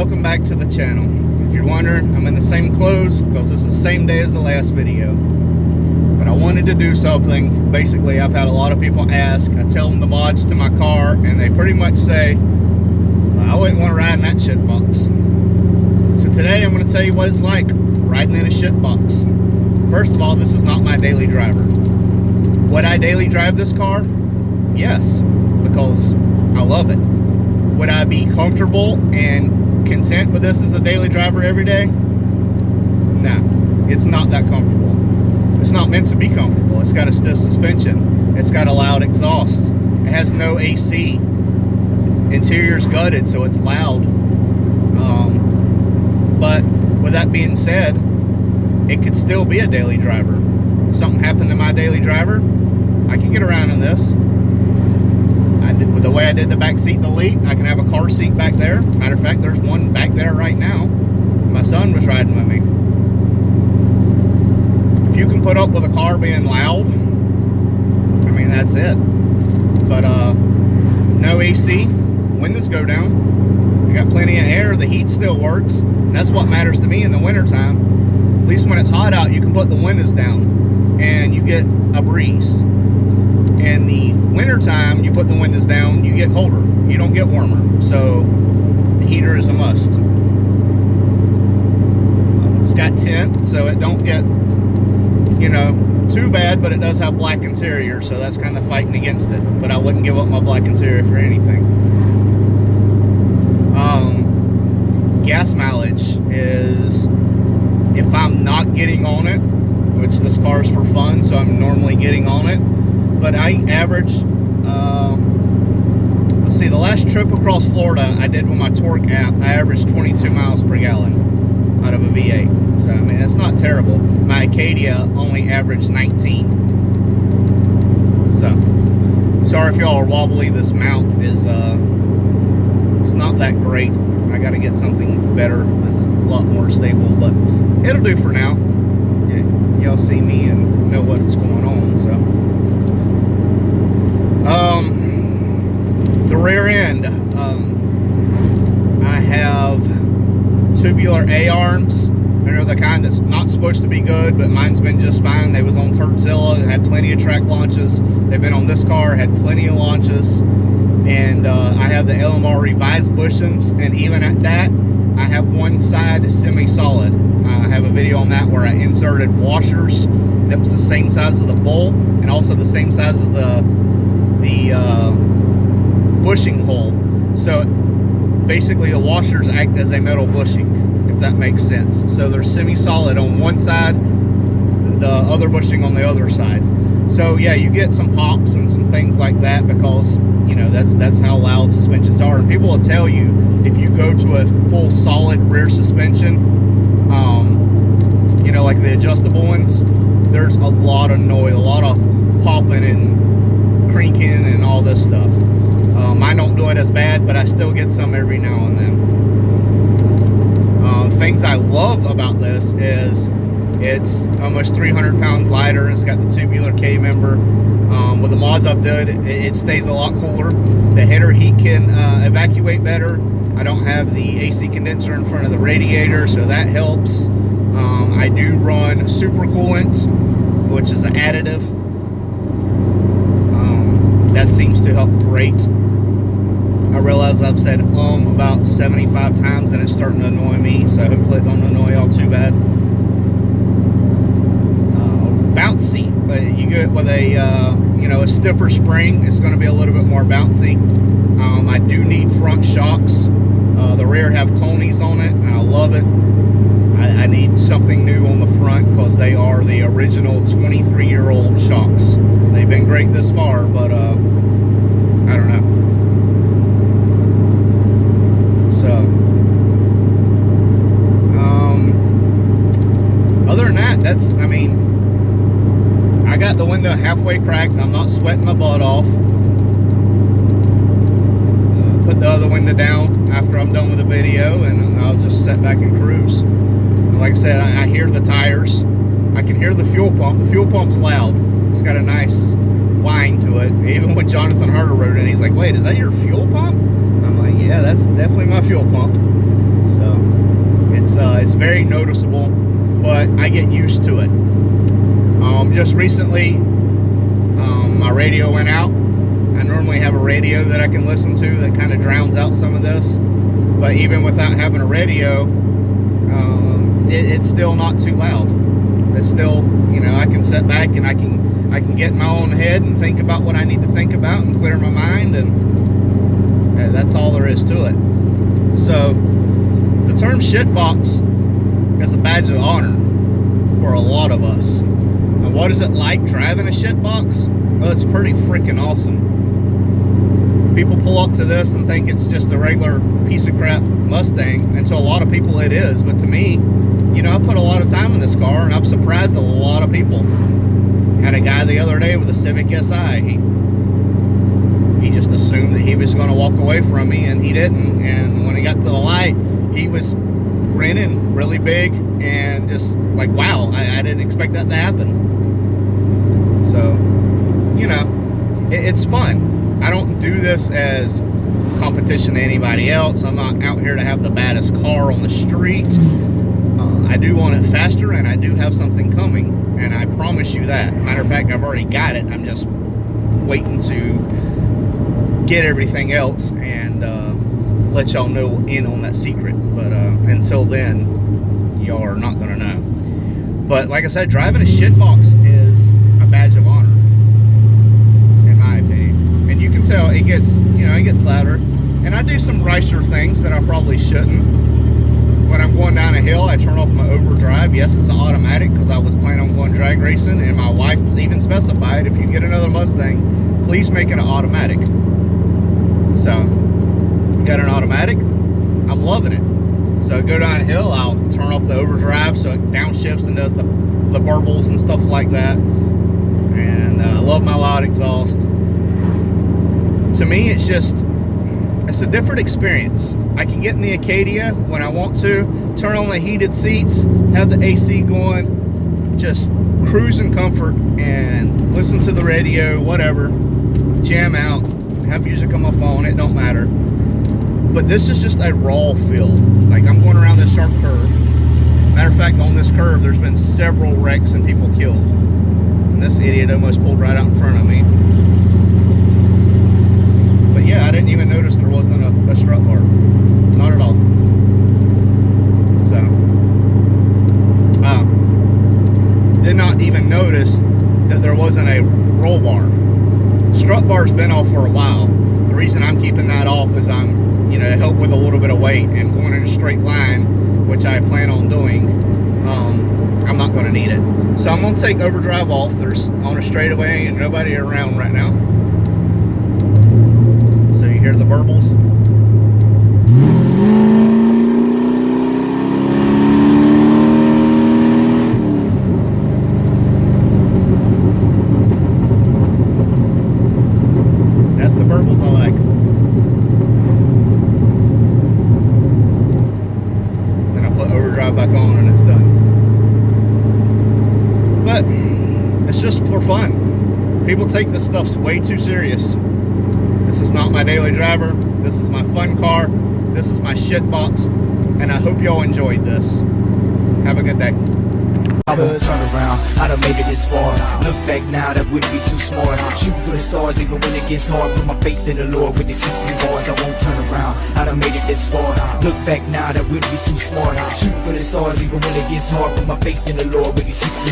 welcome back to the channel. If you're wondering, I'm in the same clothes because this is the same day as the last video. But I wanted to do something. Basically, I've had a lot of people ask. I tell them the mods to my car, and they pretty much say, I wouldn't want to ride in that shit box. So today I'm going to tell you what it's like riding in a shit box. First of all, this is not my daily driver. Would I daily drive this car? Yes, because I love it. Would I be comfortable and content with this as a daily driver every day? No, it's not that comfortable. It's not meant to be comfortable. It's got a stiff suspension. It's got a loud exhaust. It has no AC. Interior's gutted, so it's loud. But with that being said, it could still be a daily driver. Something happened to my daily driver, I can get around in this. With the way I did the back seat delete, I can have a car seat back there. Matter of fact, there's one back there right now. My son was riding with me. If you can put up with a car being loud, I mean, that's it. But no AC, windows go down. You got plenty of air, the heat still works. And that's what matters to me in the wintertime. At least when it's hot out, you can put the windows down and you get a breeze. In the wintertime, you put the windows down, you get colder. You don't get warmer. So the heater is a must. It's got tint, so it don't get, you know, too bad, but it does have black interior, so that's kind of fighting against it. But I wouldn't give up my black interior for anything. Gas mileage is, if I'm not getting on it, which this car is for fun, so I'm normally getting on it, but I average, let's see, the last trip across Florida I did with my Torque app, I averaged 22 miles per gallon out of a V8. So, I mean, that's not terrible. My Acadia only averaged 19. So, sorry if y'all are wobbly. This mount is, it's not that great. I got to get something better that's a lot more stable, but it'll do for now. Y'all see me and know what's going on, so. The rear end, I have tubular A-arms. They're the kind that's not supposed to be good, but mine's been just fine. They was on Turtzilla, had plenty of track launches. They've been on this car, had plenty of launches. And I have the LMR revised bushings, and even at that, I have one side semi-solid. I have a video on that where I inserted washers that was the same size as the bolt, and also the same size as the bushing hole. So basically the washers act as a metal bushing, if that makes sense. So they're semi-solid on one side, the other bushing on the other side. So yeah, you get some pops and some things like that because, you know, that's how loud suspensions are. And people will tell you, if you go to a full solid rear suspension, you know, like the adjustable ones, there's a lot of noise, a lot of popping and crinking and all this stuff. I don't do it as bad, but I still get some every now and then. Things I love about this is it's almost 300 pounds lighter. It's got the tubular K-member. With the mods I've done, it stays a lot cooler. The header heat can evacuate better. I don't have the AC condenser in front of the radiator, so that helps. I do run supercoolant, which is an additive. That seems to help great. I realize I've said about 75 times and it's starting to annoy me, so hopefully it don't annoy y'all too bad. Bouncy, but you get with a you know, a stiffer spring, it's going to be a little bit more bouncy. I do need front shocks. The rear have conies on it, and I love it. I need something new on the front because they are the original 23-year-old shocks. They've been great this far, but I don't know. So other than that, that's, I mean, I got the window halfway cracked. I'm not sweating my butt off. Put the other window down after I'm done with the video, and I'll just sit back and cruise. Like I said, I hear the tires. I can hear the fuel pump. The fuel pump's loud. It's got a nice whine to it. Even when Jonathan Harder rode it, he's like, wait, is that your fuel pump? I'm like, yeah, that's definitely my fuel pump. So It's very noticeable, but I get used to it. Just recently, my radio went out. I normally have a radio that I can listen to that kind of drowns out some of this, but even without having a radio, it's still not too loud. It's still, you know, I can sit back and I can get in my own head and think about what I need to think about and clear my mind, and that's all there is to it. So the term shitbox is a badge of honor for a lot of us. And what is it like driving a shitbox? Well, it's pretty freaking awesome. People pull up to this and think it's just a regular piece of crap Mustang, and to a lot of people it is, but to me, you know, I put a lot of time in this car, and I've surprised a lot of people. Had a guy the other day with a Civic Si. He just assumed that he was going to walk away from me, and he didn't. And when he got to the light, he was grinning really big and just like, wow, I didn't expect that to happen. So, you know, it's fun. I don't do this as competition to anybody else. I'm not out here to have the baddest car on the street. I do want it faster, and I do have something coming, and I promise you that. Matter of fact, I've already got it. I'm just waiting to get everything else and let y'all know in on that secret. But until then, y'all are not gonna know. But like I said, driving a shitbox is a badge of honor, in my opinion. And you can tell it gets, you know, it gets louder. And I do some racer things that I probably shouldn't. When I'm going down a hill, I turn off my overdrive. Yes, it's an automatic because I was planning on going drag racing, and my wife even specified, if you get another Mustang, please make it an automatic. So, got an automatic. I'm loving it. So I go down a hill, I'll turn off the overdrive so it downshifts and does the burbles and stuff like that. And I love my loud exhaust. To me, it's a different experience. I can get in the Acadia when I want to, turn on the heated seats, have the AC going, just cruise in comfort and listen to the radio, whatever, jam out, have music on my phone, it don't matter. But this is just a raw feel. Like, I'm going around this sharp curve. Matter of fact, on this curve, there's been several wrecks and people killed. And this idiot almost pulled right out in front of me. But yeah, I didn't even notice there wasn't a strut bar. Not at all. So, did not even notice that there wasn't a roll bar. Strut bar's been off for a while. The reason I'm keeping that off is I'm, you know, to help with a little bit of weight and going in a straight line, which I plan on doing. I'm not going to need it. So I'm going to take overdrive off. There's on a straightaway and nobody around right now. So you hear the burbles. That's the burbles I like. Then I put overdrive back on and it's done. But it's just for fun. People take this stuff way too serious. This is not my daily driver. This is my fun car. This is my shit box. And I hope y'all enjoyed this. Have a good day. I won't turn around, I done made it this far. Look back now, that wouldn't be too smart. Shoot for the stars even when it gets hard. Put my faith in the Lord with the 16 bars. I won't turn around, I done made it this far. Look back now, that wouldn't be too smart. Shoot for the stars even when it gets hard. Put my faith in the Lord with the 16